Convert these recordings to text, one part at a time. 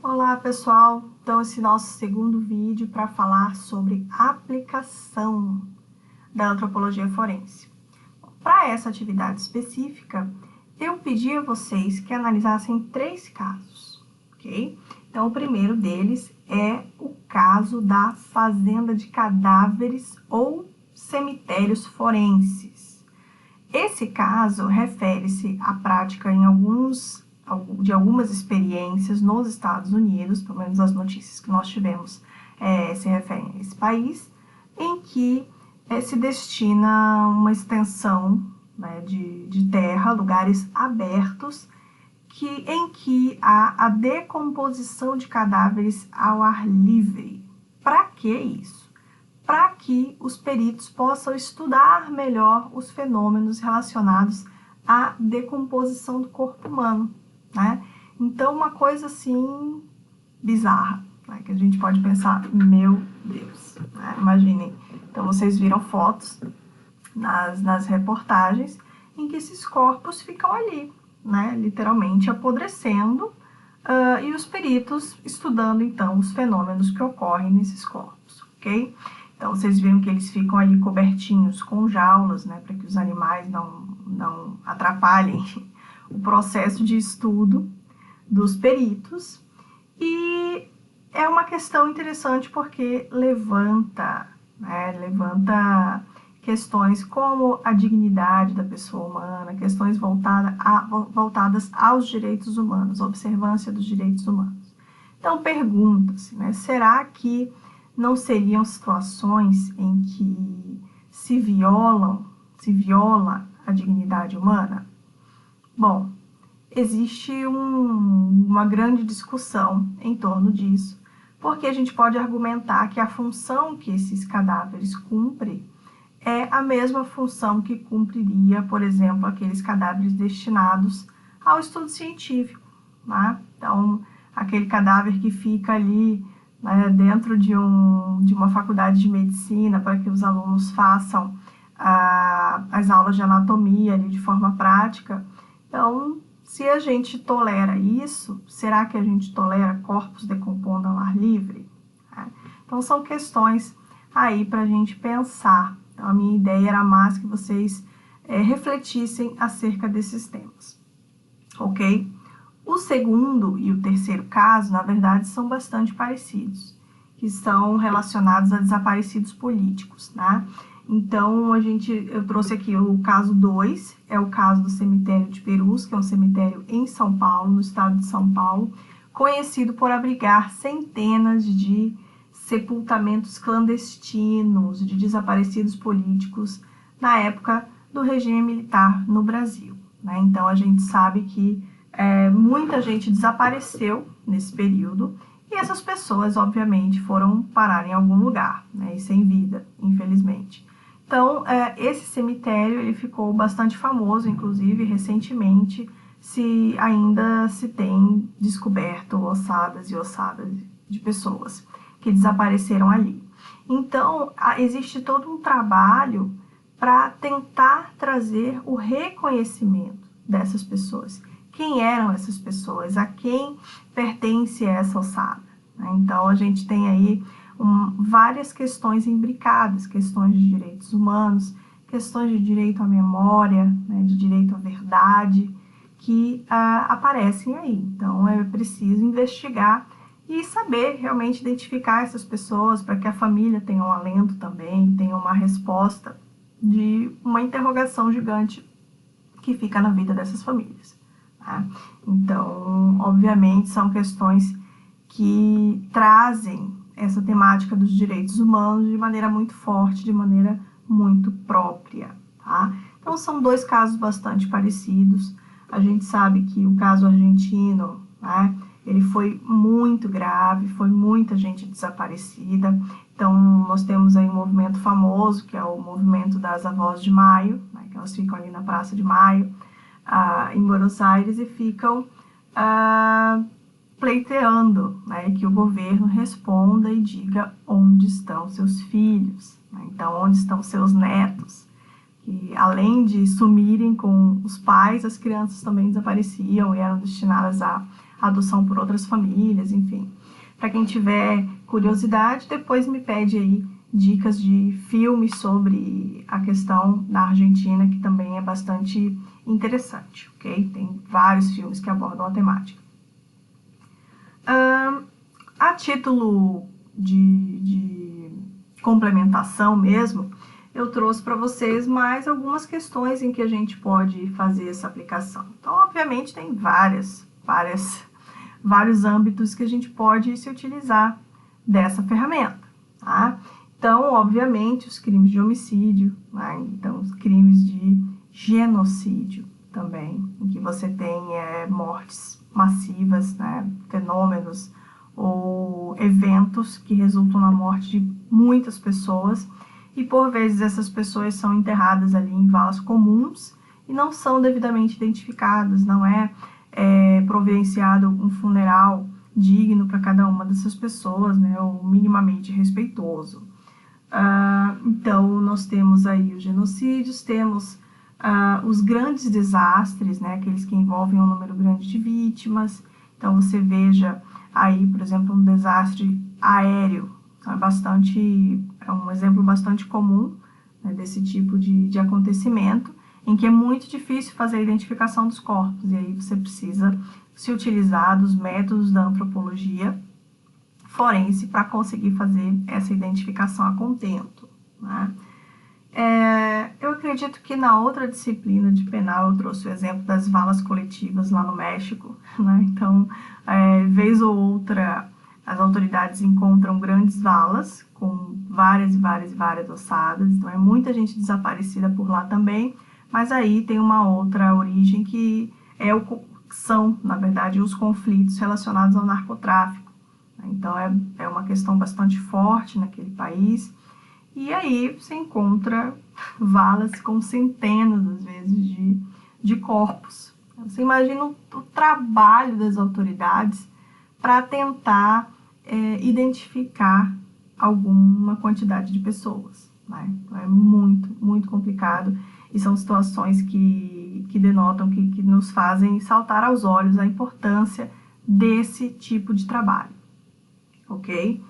Olá pessoal, então esse nosso segundo vídeo para falar sobre aplicação da antropologia forense. Para essa atividade específica, eu pedi a vocês que analisassem 3 casos, ok? Então o primeiro deles é o caso da fazenda de cadáveres ou cemitérios forenses. Esse caso refere-se à prática de algumas experiências nos Estados Unidos, pelo menos as notícias que nós tivemos se referem a esse país, em que se destina uma extensão, né, de terra, lugares abertos, em que há a decomposição de cadáveres ao ar livre. Para que isso? Para que os peritos possam estudar melhor os fenômenos relacionados à decomposição do corpo humano, né? Então, uma coisa assim bizarra, né? Que a gente pode pensar, meu Deus, né? Imaginem. Então, vocês viram fotos nas reportagens em que esses corpos ficam ali, né? Literalmente apodrecendo, e os peritos estudando, então, os fenômenos que ocorrem nesses corpos, ok? Então, vocês viram que eles ficam ali cobertinhos com jaulas, né, para que os animais não atrapalhem o processo de estudo dos peritos. E é uma questão interessante porque levanta questões como a dignidade da pessoa humana, questões voltadas aos direitos humanos, a observância dos direitos humanos. Então, pergunta-se, né, será que não seriam situações em que se viola a dignidade humana? Bom, existe uma grande discussão em torno disso, porque a gente pode argumentar que a função que esses cadáveres cumprem é a mesma função que cumpriria, por exemplo, aqueles cadáveres destinados ao estudo científico, né? Então, aquele cadáver que fica ali, né, dentro de uma faculdade de medicina para que os alunos façam as aulas de anatomia ali de forma prática. Então, se a gente tolera isso, será que a gente tolera corpos decompondo ao ar livre? Então, são questões aí para a gente pensar. Então, a minha ideia era mais que vocês refletissem acerca desses temas, ok? O segundo e o terceiro caso, na verdade, são bastante parecidos, que são relacionados a desaparecidos políticos, né? Então, eu trouxe aqui o caso 2, é o caso do cemitério de Perus, que é um cemitério em São Paulo, no estado de São Paulo, conhecido por abrigar centenas de sepultamentos clandestinos de desaparecidos políticos na época do regime militar no Brasil, né? Então, a gente sabe que muita gente desapareceu nesse período e essas pessoas, obviamente, foram parar em algum lugar, né, e sem vida, infelizmente. Então, esse cemitério ele ficou bastante famoso, inclusive, recentemente, ainda se tem descoberto ossadas e ossadas de pessoas que desapareceram ali. Então, existe todo um trabalho para tentar trazer o reconhecimento dessas pessoas. Quem eram essas pessoas? A quem pertence essa ossada? Então, a gente tem aí várias questões imbricadas, questões de direitos humanos, questões de direito à memória, né, de direito à verdade, que aparecem aí. Então, é preciso investigar e saber realmente identificar essas pessoas para que a família tenha um alento também, tenha uma resposta de uma interrogação gigante que fica na vida dessas famílias. Então, obviamente, são questões que trazem essa temática dos direitos humanos de maneira muito forte, de maneira muito própria, tá? Então, são 2 casos bastante parecidos. A gente sabe que o caso argentino, né, ele foi muito grave, foi muita gente desaparecida. Então, nós temos aí um movimento famoso, que é o movimento das Avós de Maio, né, que elas ficam ali na Praça de Maio, em Buenos Aires, e ficam pleiteando, né, que o governo responda e diga onde estão seus filhos, né? Então, onde estão seus netos, que além de sumirem com os pais, as crianças também desapareciam e eram destinadas adoção por outras famílias, enfim. Para quem tiver curiosidade, depois me pede aí dicas de filmes sobre a questão da Argentina, que também é bastante interessante, ok? Tem vários filmes que abordam a temática. A título de complementação mesmo, eu trouxe para vocês mais algumas questões em que a gente pode fazer essa aplicação. Então, obviamente, tem vários âmbitos que a gente pode se utilizar dessa ferramenta, tá? Então, obviamente, os crimes de homicídio, né? Então, os crimes de genocídio também, em que você tem mortes massivas, né? Fenômenos ou eventos que resultam na morte de muitas pessoas, e por vezes essas pessoas são enterradas ali em valas comuns e não são devidamente identificadas, não é providenciado um funeral digno para cada uma dessas pessoas, né, ou minimamente respeitoso. Então, nós temos aí os genocídios, temos os grandes desastres, né, aqueles que envolvem um número grande de vítimas. Então, você veja aí, por exemplo, um desastre aéreo, é um exemplo bastante comum, né, desse tipo de acontecimento, em que é muito difícil fazer a identificação dos corpos, e aí você precisa se utilizar dos métodos da antropologia forense para conseguir fazer essa identificação a contento, né? Eu acredito que na outra disciplina de penal eu trouxe o exemplo das valas coletivas lá no México, né? Então, vez ou outra, as autoridades encontram grandes valas com várias ossadas, então é muita gente desaparecida por lá também, mas aí tem uma outra origem que são, na verdade, os conflitos relacionados ao narcotráfico. Então, é uma questão bastante forte naquele país. E aí você encontra valas com centenas, às vezes, de corpos. Você imagina o trabalho das autoridades para tentar identificar alguma quantidade de pessoas, né? Então, é muito complicado, e são situações que denotam, que nos fazem saltar aos olhos a importância desse tipo de trabalho, ok?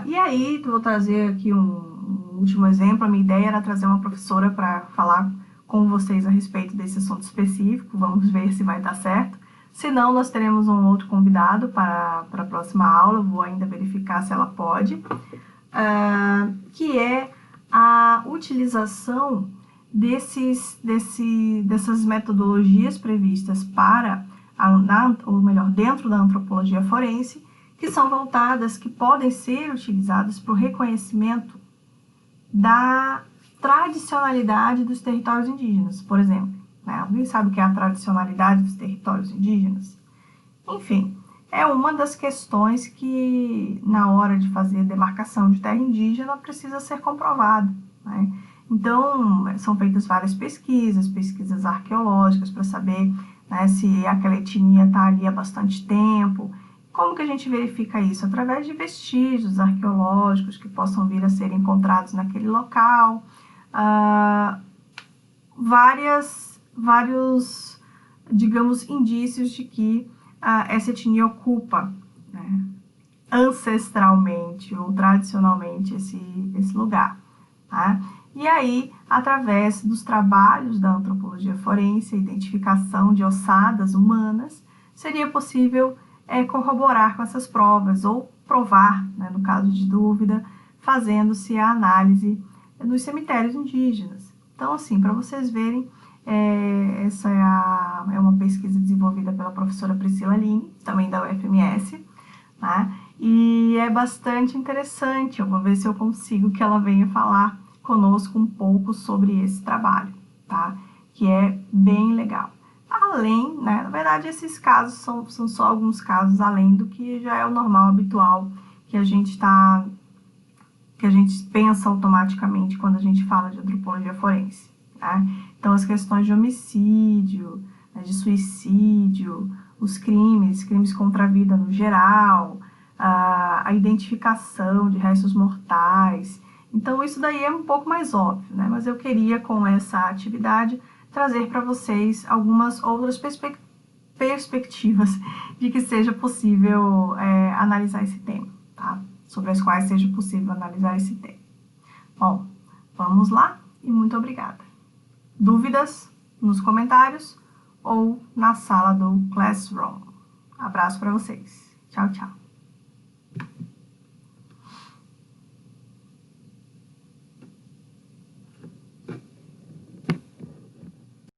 E aí, vou trazer aqui um último exemplo. A minha ideia era trazer uma professora para falar com vocês a respeito desse assunto específico. Vamos ver se vai dar certo. Se não, nós teremos um outro convidado para a próxima aula. Vou ainda verificar se ela pode. Que é a utilização dessas metodologias previstas dentro da antropologia forense, que são voltadas, que podem ser utilizadas para o reconhecimento da tradicionalidade dos territórios indígenas, por exemplo. Né? Alguém sabe o que é a tradicionalidade dos territórios indígenas? Enfim, é uma das questões que, na hora de fazer a demarcação de terra indígena, precisa ser comprovado, né? Então, são feitas várias pesquisas arqueológicas, para saber, né, se aquela etnia está ali há bastante tempo. Como que a gente verifica isso? Através de vestígios arqueológicos que possam vir a ser encontrados naquele local. Vários, digamos, indícios de que essa etnia ocupa, né, ancestralmente ou tradicionalmente esse lugar, tá? E aí, através dos trabalhos da antropologia forense, a identificação de ossadas humanas, seria possível corroborar com essas provas, ou provar, né, no caso de dúvida, fazendo-se a análise nos cemitérios indígenas. Então, assim, para vocês verem, essa é uma pesquisa desenvolvida pela professora Priscila Lim, também da UFMS, né? E é bastante interessante. Eu vou ver se eu consigo que ela venha falar conosco um pouco sobre esse trabalho, tá? Que é bem legal. Além, né, na verdade, esses casos são só alguns casos além do que já é o normal, habitual, que a gente pensa automaticamente quando a gente fala de antropologia forense, tá? Então, as questões de homicídio, né, de suicídio, os crimes contra a vida no geral, a identificação de restos mortais. Então, isso daí é um pouco mais óbvio, né? Mas eu queria, com essa atividade, trazer para vocês algumas outras perspectivas de que seja possível analisar esse tema, tá? Sobre as quais seja possível analisar esse tema. Bom, vamos lá e muito obrigada. Dúvidas nos comentários ou na sala do Classroom. Abraço para vocês. Tchau, tchau.